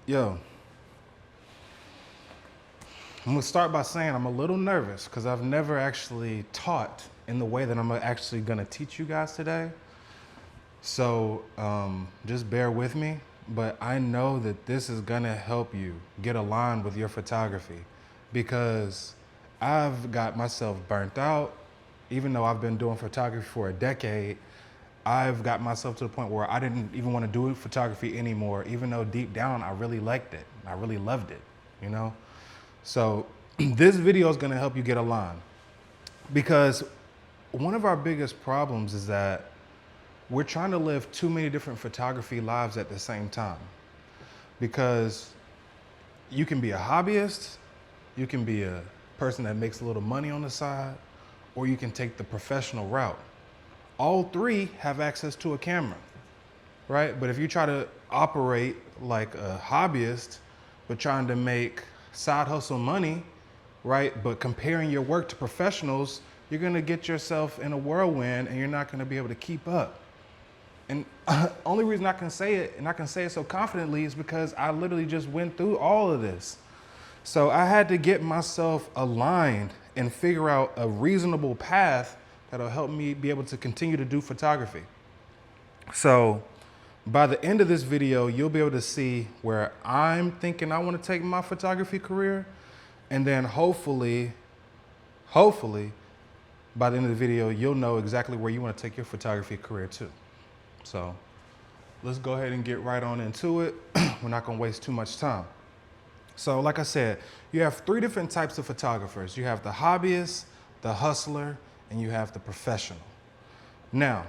Yo, I'm gonna start by saying I'm a little nervous because I've never actually taught in the way that I'm actually gonna teach you guys today. So just bear with me, but I know that this is gonna help you get aligned with your photography because I've got myself burnt out. Even though I've been doing photography for a decade, I've got myself to the point where I didn't even want to do photography anymore, even though deep down I really liked it. I really loved it, you know? So this video is gonna help you get aligned because one of our biggest problems is that we're trying to live too many different photography lives at the same time because you can be a hobbyist, you can be a person that makes a little money on the side, or you can take the professional route. All three have access to a camera, right? But if you try to operate like a hobbyist, but trying to make side hustle money, right? But comparing your work to professionals, you're gonna get yourself in a whirlwind and you're not gonna be able to keep up. And only reason I can say it, and I can say it so confidently, is because I literally just went through all of this. So I had to get myself aligned and figure out a reasonable path that'll help me be able to continue to do photography. So by the end of this video, you'll be able to see where I'm thinking I want to take my photography career. And then hopefully, by the end of the video, you'll know exactly where you want to take your photography career to. So let's go ahead and get right on into it. We're not going to waste too much time. So like I said, you have three different types of photographers. You have the hobbyist, the hustler, and you have the professional. Now,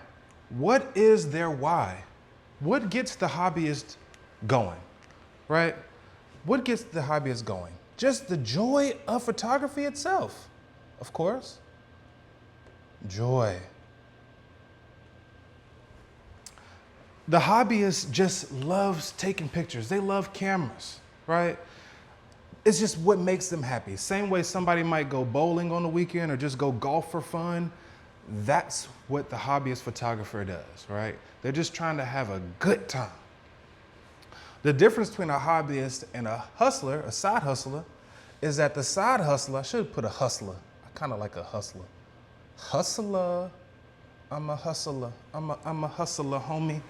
what is their why? What gets the hobbyist going, right? What gets the hobbyist going? Just the joy of photography itself, of course. Joy. The hobbyist just loves taking pictures. They love cameras, right? It's just what makes them happy. Same way somebody might go bowling on the weekend or just go golf for fun. That's what the hobbyist photographer does, right? They're just trying to have a good time. The difference between a hobbyist and a hustler, a side hustler, is that the side hustler, I should put a hustler. I kind of like a hustler. Hustler, I'm a hustler. I'm a hustler, homie.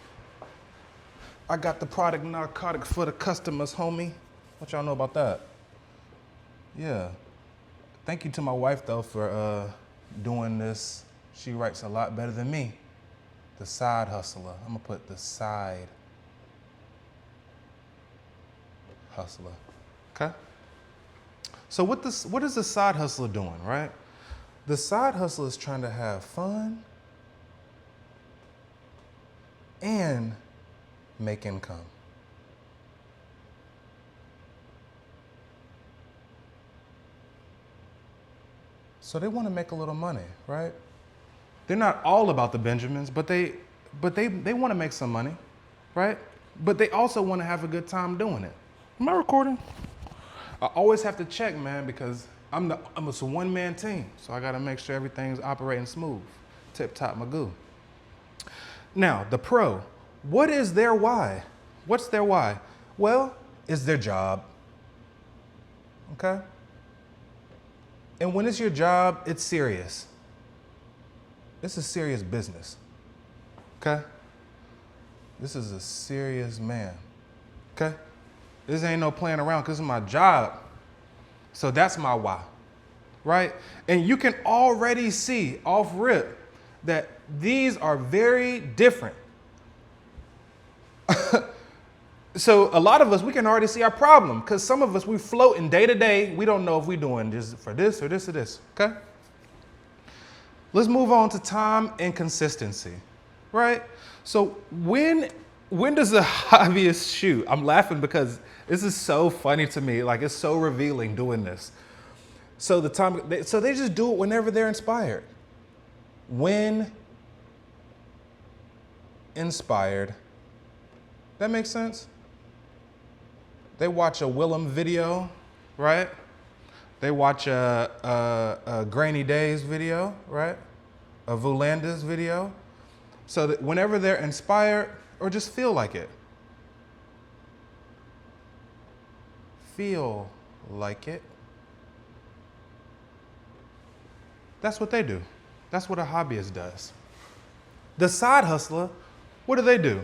I got the product narcotics for the customers, homie. What y'all know about that? Yeah. Thank you to my wife, though, for doing this. She writes a lot better than me. The side hustler. I'm going to put the side hustler. Okay? So what is the side hustler doing, right? The side hustler is trying to have fun and make income. So they want to make a little money, right? They're not all about the Benjamins, but they want to make some money, right? But they also want to have a good time doing it. Am I recording? I always have to check, man, because I'm a one-man team, so I got to make sure everything's operating smooth, tip-top magoo. Now, the pro, what is their why? What's their why? Well, it's their job, okay? And when it's your job, it's serious. This is serious business, okay? This is a serious man, okay? This ain't no playing around because it's my job. So that's my why, right? And you can already see off rip that these are very different. So a lot of us, we can already see our problem because some of us, we floating day to day. We don't know if we're doing this for this or this or this, okay? Let's move on to time and consistency, right? So when does a hobbyist shoot? I'm laughing because this is so funny to me. Like, it's so revealing doing this. So they just do it whenever they're inspired. When inspired. That makes sense? They watch a Willem video, right? They watch a Grainy Days video, right? A Vulanda's video. So that whenever they're inspired or just feel like it. feel like it. That's what they do. That's what a hobbyist does. The side hustler, what do?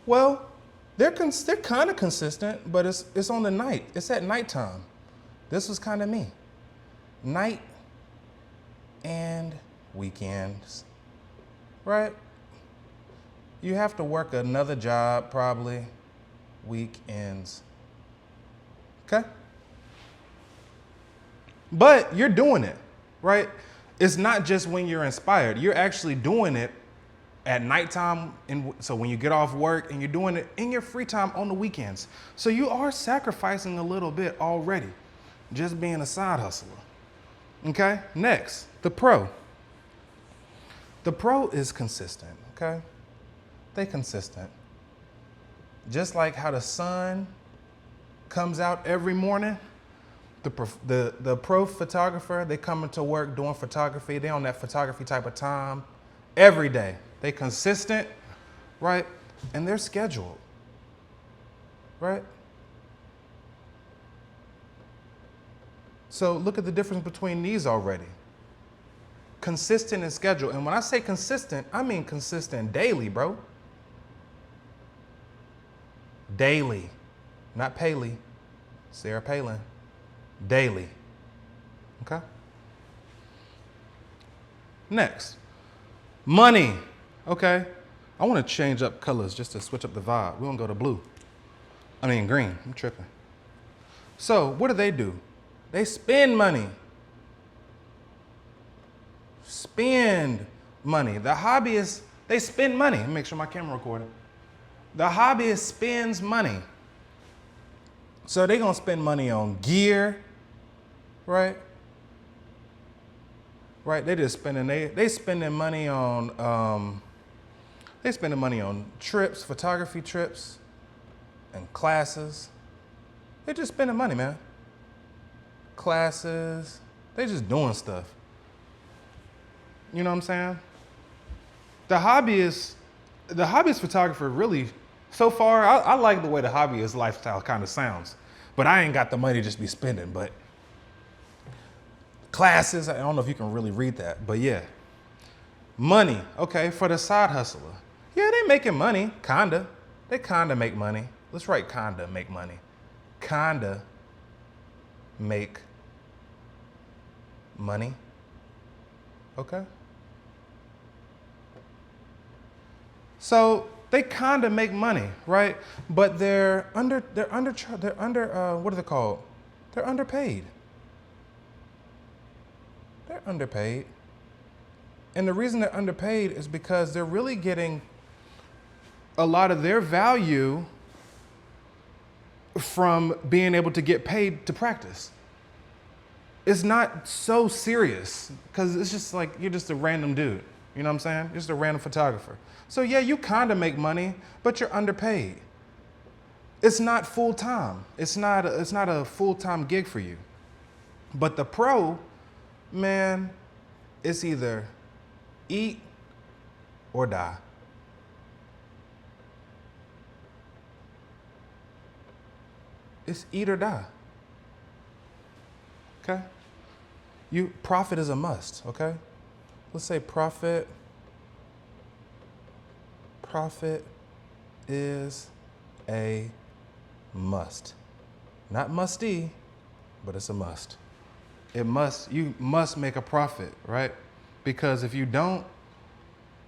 Well, they're kind of consistent, but it's on the night. It's at nighttime. This was kind of me. Night and weekends, right? You have to work another job probably, weekends, okay? But you're doing it, right? It's not just when you're inspired. You're actually doing it at nighttime, so when you get off work, and you're doing it in your free time on the weekends. So you are sacrificing a little bit already, just being a side hustler. Okay, next, the pro. The pro is consistent, okay? They consistent. Just like how the sun comes out every morning, the pro photographer, they come into work doing photography, they on that photography type of time every day. They consistent, right? And they're scheduled, right? So look at the difference between these already. Consistent and scheduled. And when I say consistent, I mean consistent daily, bro. Daily. Not Paley. Sarah Palin. Daily. Okay? Next. Money. Okay? I want to change up colors just to switch up the vibe. We're going to go to blue. I mean green. I'm tripping. So what do? They spend money. Spend money. The hobbyist, they spend money. Let me make sure my camera recorded. The hobbyist spends money. So they're going to spend money on gear, right? Right, they just spending, they spending money on, they spending money on trips, photography trips, and classes. They just spending money, man. Classes, they just doing stuff. You know what I'm saying? The hobbyist photographer really, so far, I like the way the hobbyist lifestyle kind of sounds, but I ain't got the money to just be spending, but classes, I don't know if you can really read that, but yeah. Money, okay, for the side hustler. Yeah, they making money, kinda. They kinda make money. Let's write kinda make money. Kinda make money, okay? So they kind of make money, right? But they're under, what are they called? They're underpaid. They're underpaid. And the reason they're underpaid is because they're really getting a lot of their value from being able to get paid to practice. It's not so serious because it's just like you're just a random dude. You know what I'm saying? Just a random photographer. So yeah, you kind of make money, but you're underpaid. It's not full time. It's not a full-time gig for you. But the pro, man, it's either eat or die. It's eat or die. Okay? Profit is a must, okay? Let's say profit is a must. Not musty, but it's a must. You must make a profit, right? Because if you don't,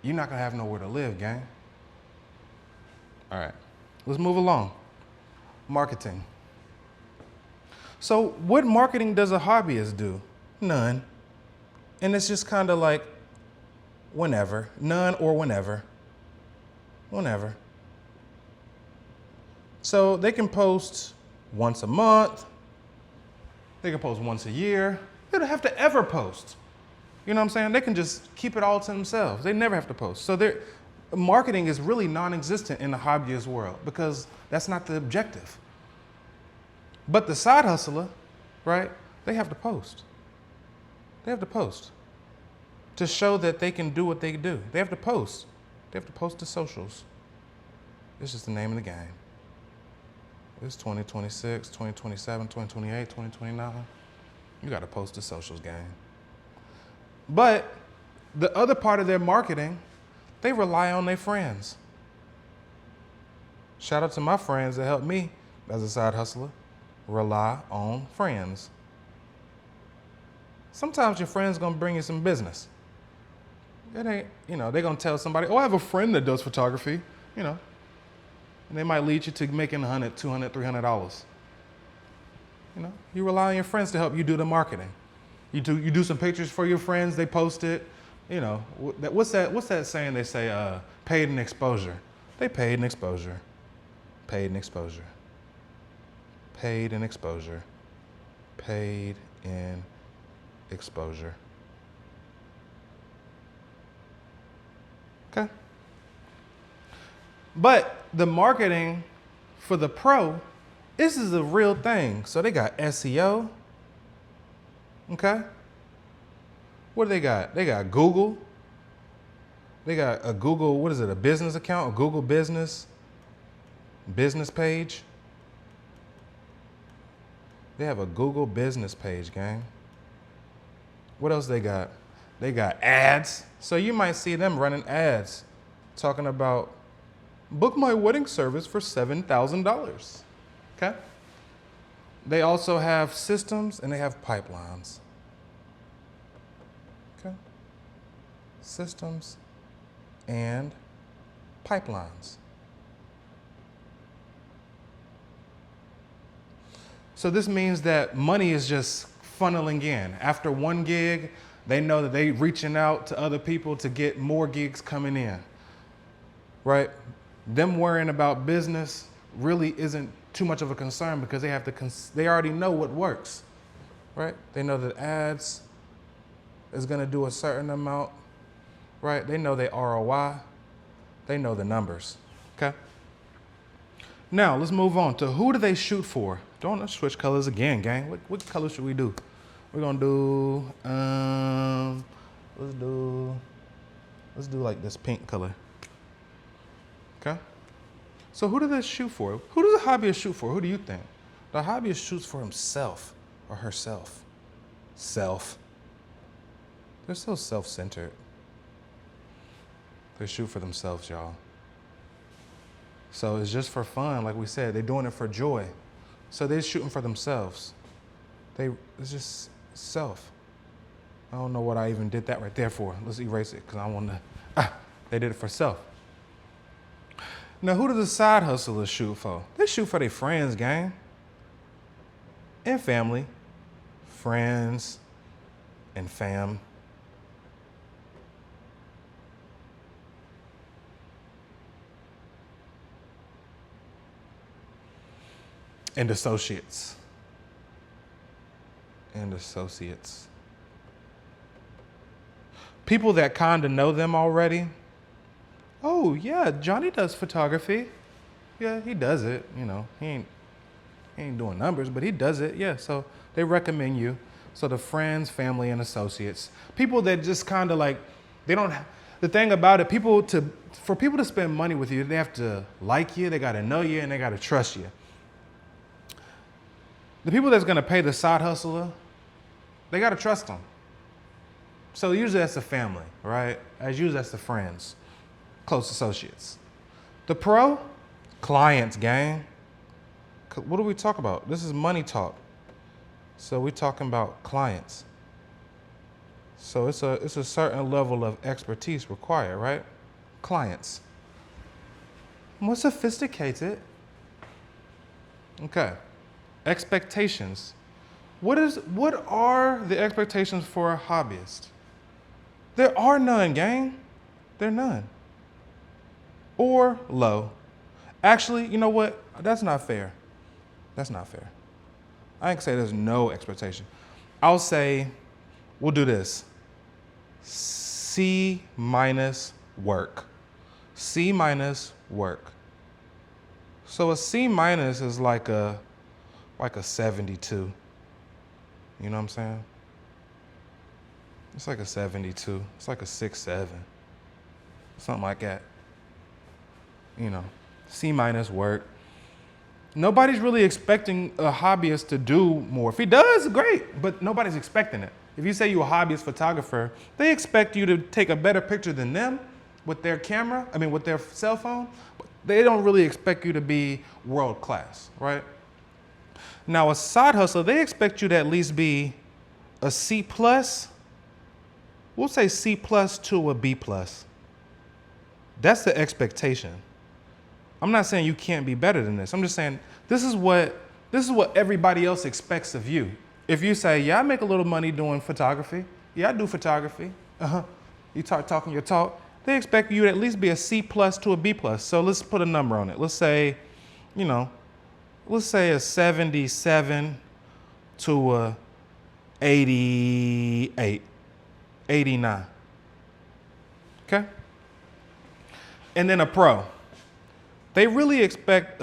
you're not gonna have nowhere to live, gang. All right, let's move along. Marketing. So what marketing does a hobbyist do? None. And it's just kind of like whenever, none or whenever. Whenever. So they can post once a month. They can post once a year. They don't have to ever post. You know what I'm saying? They can just keep it all to themselves. They never have to post. So marketing is really non-existent in the hobbyist world because that's not the objective. But the side hustler, right, they have to post. They have to post to show that they can do what they do. They have to post. They have to post to socials. It's just the name of the game. It's 2026, 2027, 2028, 2029. You got to post the socials, gang. But the other part of their marketing, they rely on their friends. Shout out to my friends that helped me as a side hustler. Rely on friends. Sometimes your friend's gonna bring you some business. It ain't, they're gonna tell somebody, oh, I have a friend that does photography, and they might lead you to making $100, $200, $300. You rely on your friends to help you do the marketing. You do some pictures for your friends, they post it. What's that saying they say, paid in exposure. They paid in exposure. Paid in exposure. Paid in exposure. Paid in exposure. Okay? But the marketing for the pro, this is a real thing. So they got SEO. Okay? What do they got? They got Google. They got a Google, what is it, a business account, a Google business page. They have a Google business page, gang. What else they got? They got ads. So you might see them running ads talking about book my wedding service for $7,000. Okay? They also have systems and they have pipelines. Okay? Systems and pipelines. So this means that money is just funneling in. After one gig, they know that they're reaching out to other people to get more gigs coming in, right? Them worrying about business really isn't too much of a concern because they already know what works, right? They know that ads is gonna do a certain amount, right? They know their ROI, they know the numbers, okay? Now, let's move on to who do they shoot for? Let's switch colors again, gang. What color should we do? We're gonna do, let's do like this pink color. Okay? So who do they shoot for? Who does a hobbyist shoot for? Who do you think? The hobbyist shoots for himself or herself. Self. They're so self-centered. They shoot for themselves, y'all. So it's just for fun, like we said. They're doing it for joy. So they're shooting for themselves. It's just self. I don't know what I even did that right there for. Let's erase it because I want to. They did it for self. Now, who do the side hustlers shoot for? They shoot for their friends, gang. And family. Friends and fam. And associates. People that kind of know them already. Oh, yeah, Johnny does photography. Yeah, he does it, He ain't doing numbers, but he does it, yeah. So they recommend you. So the friends, family, and associates. People that just kind of like, the thing about it, for people to spend money with you, they have to like you, they got to know you, and they got to trust you. The people that's going to pay the side hustler, they got to trust them. So usually that's the family, right? Usually that's the friends, close associates. The pro, clients, gang. What do we talk about? This is money talk. So we're talking about clients. So it's a certain level of expertise required, right? Clients. More sophisticated. Okay. Expectations. What are the expectations for a hobbyist? There are none, gang. There are none. Or low. Actually, you know what? That's not fair. That's not fair. I can say there's no expectation. I'll say, we'll do this. C minus work. C minus work. So a C minus is like a 72. You know what I'm saying? It's like a 72. It's like a 6-7. Something like that. C minus work. Nobody's really expecting a hobbyist to do more. If he does, great, but nobody's expecting it. If you say you're a hobbyist photographer, they expect you to take a better picture than them with their camera, with their cell phone. But they don't really expect you to be world class, right? Now, a side hustler, they expect you to at least be a C plus. We'll say C plus to a B plus. That's the expectation. I'm not saying you can't be better than this. I'm just saying this is what everybody else expects of you. If you say, yeah, I make a little money doing photography. Yeah, I do photography. You talking your talk. They expect you to at least be a C plus to a B plus. So let's put a number on it. Let's say, let's say a 77 to a 88, 89. Okay? And then a pro. They really expect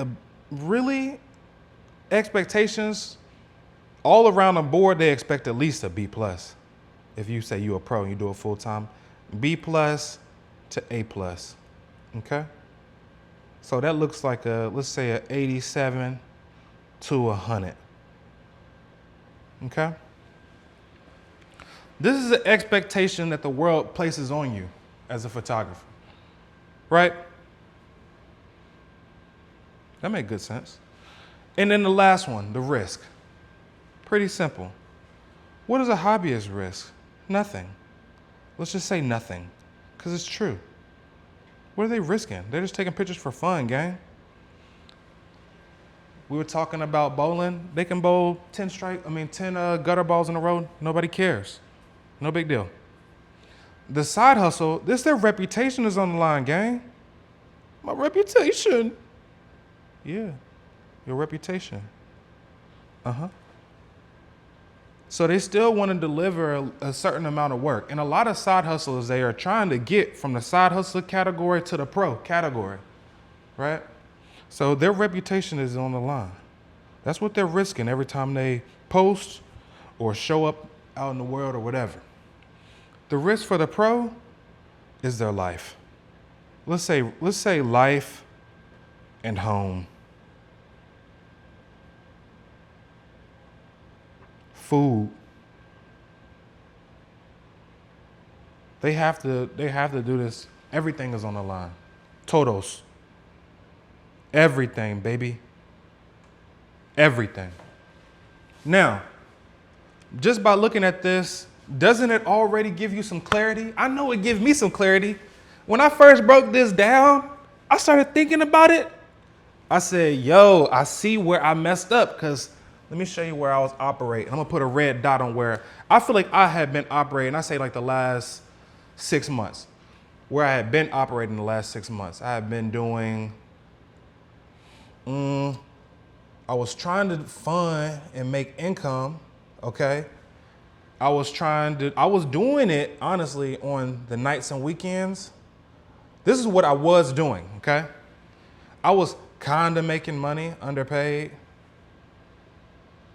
expectations all around the board. They expect at least a B plus. If you say you're a pro and you do it full time, B plus to A plus. Okay. So that looks like let's say a 87 to 100. Okay. This is an expectation that the world places on you as a photographer, right? That makes good sense. And then the last one, the risk. Pretty simple. What does a hobbyist risk? Nothing. Let's just say nothing, because it's true. What are they risking? They're just taking pictures for fun, gang. We were talking about bowling. They can bowl 10 gutter balls in a row. Nobody cares. No big deal. The side hustle, their reputation is on the line, gang. My reputation. Yeah, your reputation. So they still want to deliver a certain amount of work. And a lot of side hustlers, they are trying to get from the side hustler category to the pro category, right? So their reputation is on the line. That's what they're risking every time they post or show up out in the world or whatever. The risk for the pro is their life. Let's say life and home. Food. They have to do this. Everything is on the line. Todos. Everything, baby. Everything. Now, just by looking at this, doesn't it already give you some clarity? I know it gives me some clarity. When I first broke this down, I started thinking about it. I said, yo, I see where I messed up, because let me show you where I was operating. I'm going to put a red dot on where I feel like I had been operating. I say like the last 6 months, where I had been operating the last 6 months. I had been doing, I was trying to fund and make income, okay? I was doing it, honestly, on the nights and weekends. This is what I was doing, okay? I was kind of making money, underpaid,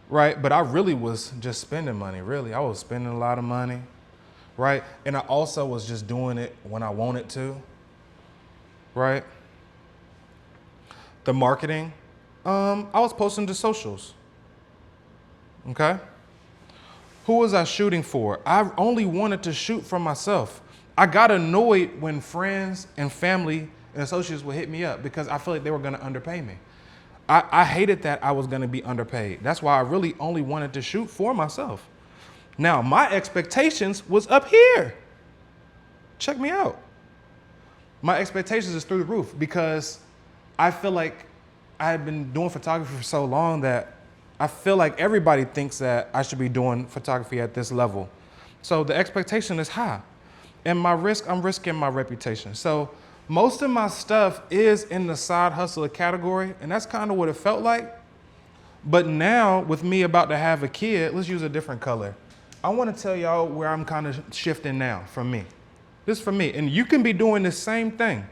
right? But I really was just spending money, really. I was spending a lot of money, right? And I also was just doing it when I wanted to, right? The marketing, I was posting to socials, okay? Who was I shooting for? I only wanted to shoot for myself. I got annoyed when friends and family and associates would hit me up because I feel like they were gonna underpay me. I hated that I was gonna be underpaid. That's why I really only wanted to shoot for myself. Now, my expectations was up here. Check me out. My expectations is through the roof because I feel like I had been doing photography for so long that I feel like everybody thinks that I should be doing photography at this level. So the expectation is high. And my risk, I'm risking my reputation. So most of my stuff is in the side hustler category, and that's kind of what it felt like. But now, with me about to have a kid, let's use a different color. I want to tell y'all where I'm kind of shifting now from me. This is for me, and you can be doing the same thing.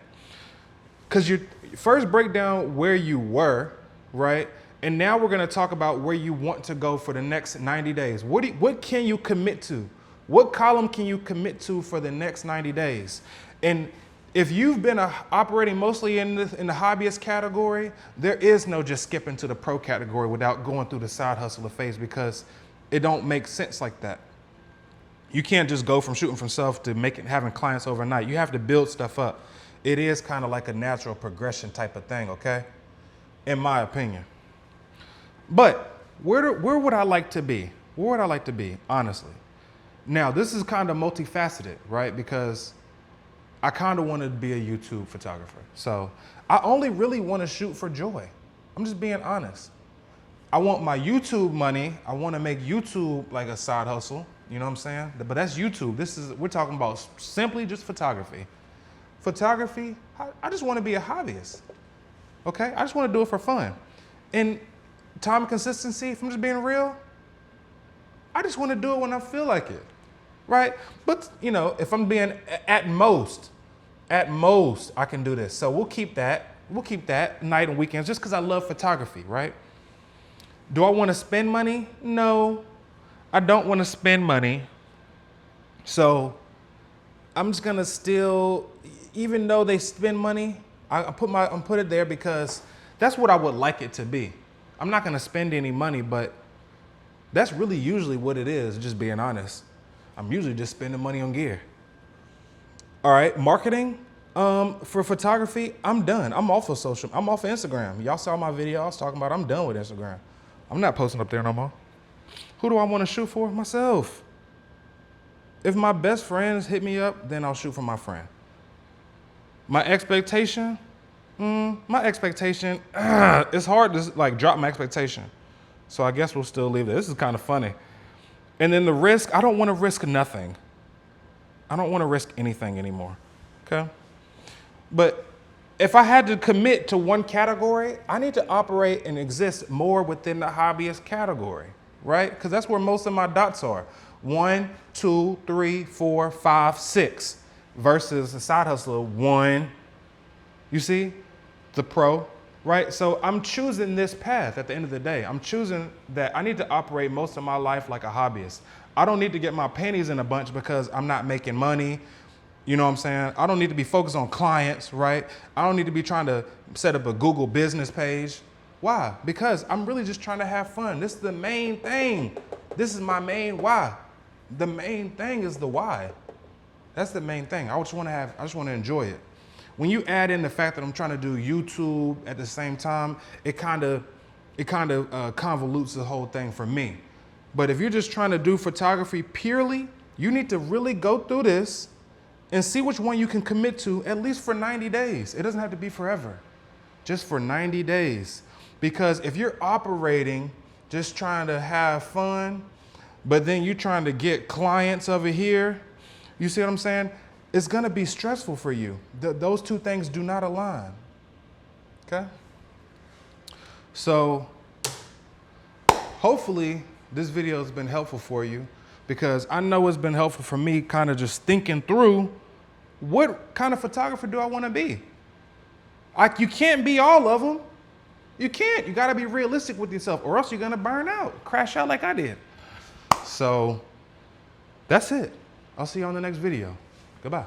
Because you first break down where you were, right? And now we're going to talk about where you want to go for the next 90 days. What can you commit to? What column can you commit to for the next 90 days? And If you've been operating mostly in the hobbyist category, there is no just skipping to the pro category without going through the side hustler phase, because it don't make sense like that. You can't just go from shooting from self to having clients overnight. You have to build stuff up. It is kind of like a natural progression type of thing, okay? In my opinion. But where would I like to be? Where would I like to be, honestly? Now, this is kind of multifaceted, right? Because I kind of want to be a YouTube photographer. So I only really want to shoot for joy. I'm just being honest. I want my YouTube money. I want to make YouTube like a side hustle. You know what I'm saying? But that's YouTube. We're talking about simply just photography. Photography, I just want to be a hobbyist. Okay? I just want to do it for fun. And time and consistency, if I'm just being real, I just want to do it when I feel like it. Right? But, you know, if I'm being at most, I can do this. So we'll keep that. We'll keep that night and weekends just because I love photography, right? Do I want to spend money? No, I don't want to spend money. So I'm just going to still, even though they spend money, I put it there because that's what I would like it to be. I'm not going to spend any money, but that's really usually what it is, just being honest. I'm usually just spending money on gear. All right, marketing for photography, I'm done. I'm off of Instagram. Y'all saw my video I was talking about. I'm done with Instagram. I'm not posting up there no more. Who do I want to shoot for? Myself. If my best friends hit me up, then I'll shoot for my friend. My expectation, it's hard to like drop my expectation. So I guess we'll still leave it. This is kind of funny. And then the risk, I don't want to risk nothing. I don't want to risk anything anymore, okay? But if I had to commit to one category, I need to operate and exist more within the hobbyist category, right? Because that's where most of my dots are. 1, 2, 3, 4, 5, 6 versus a side hustler, 1, you see, the pro, right? So I'm choosing this path at the end of the day. I'm choosing that I need to operate most of my life like a hobbyist. I don't need to get my panties in a bunch because I'm not making money. You know what I'm saying? I don't need to be focused on clients, right? I don't need to be trying to set up a Google business page. Why? Because I'm really just trying to have fun. This is the main thing. This is my main why. The main thing is the why. That's the main thing. I just want to enjoy it. When you add in the fact that I'm trying to do YouTube at the same time, it kind of convolutes the whole thing for me. But if you're just trying to do photography purely, you need to really go through this and see which one you can commit to, at least for 90 days. It doesn't have to be forever, just for 90 days. Because if you're operating just trying to have fun, but then you're trying to get clients over here, you see what I'm saying? It's gonna be stressful for you. Those two things do not align, okay? So hopefully this video has been helpful for you, because I know it's been helpful for me kind of just thinking through what kind of photographer do I wanna be? You can't be all of them. You can't, you gotta be realistic with yourself or else you're gonna burn out, crash out like I did. So that's it. I'll see you on the next video. Goodbye.